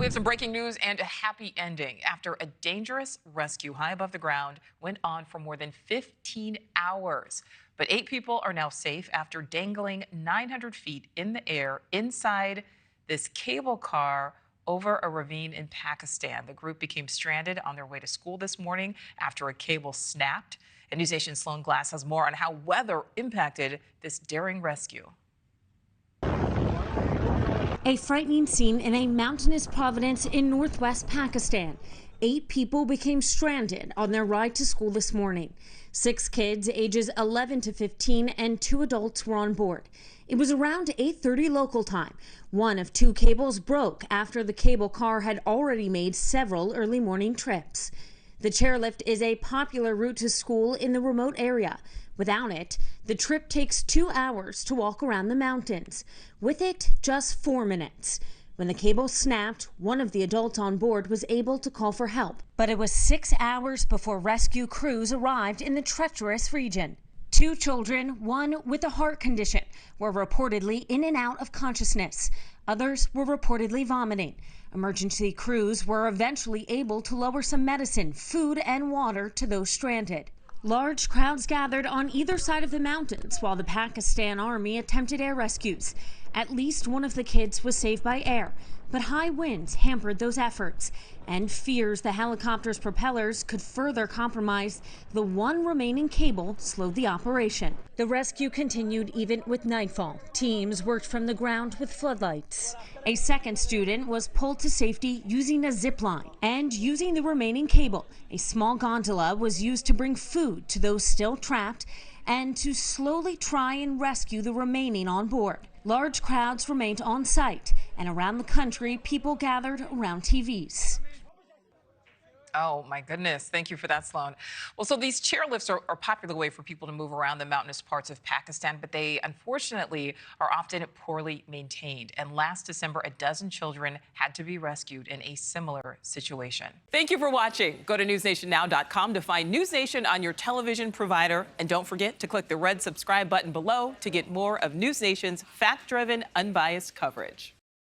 We have some breaking news and a happy ending after a dangerous rescue high above the ground went on for more than 15 hours. But 8 people are now safe after dangling 900 feet in the air inside this cable car over a ravine in Pakistan. The group became stranded on their way to school this morning after a cable snapped. And NewsNation's Sloan Glass has more on how weather impacted this daring rescue. A frightening scene in a mountainous province in northwest Pakistan. 8 people became stranded on their ride to school this morning. 6 kids ages 11 to 15 and 2 adults were on board. It was around 8:30 local time. One of 2 cables broke after the cable car had already made several early morning trips. The chairlift is a popular route to school in the remote area. Without it, the trip takes 2 hours to walk around the mountains. With it, just 4 minutes. When the cable snapped, one of the adults on board was able to call for help. But it was 6 hours before rescue crews arrived in the treacherous region. 2 children, one with a heart condition, were reportedly in and out of consciousness. Others were reportedly vomiting. Emergency crews were eventually able to lower some medicine, food, and water to those stranded. Large crowds gathered on either side of the mountains while the Pakistan Army attempted air rescues. At least one of the kids was saved by air, but high winds hampered those efforts, and fears the helicopter's propellers could further compromise the one remaining cable slowed the operation. The rescue continued even with nightfall. Teams worked from the ground with floodlights. A second student was pulled to safety using a zip line and using the remaining cable. A small gondola was used to bring food to those still trapped and to slowly try and rescue the remaining on board. Large crowds remained on site, and around the country, people gathered around TVs. Oh, my goodness. Thank you for that, Sloan. Well, so these chairlifts are a popular way for people to move around the mountainous parts of Pakistan, but they unfortunately are often poorly maintained. And last December, a dozen children had to be rescued in a similar situation. Thank you for watching. Go to newsnationnow.com to find NewsNation on your television provider. And don't forget to click the red subscribe button below to get more of NewsNation's fact-driven, unbiased coverage.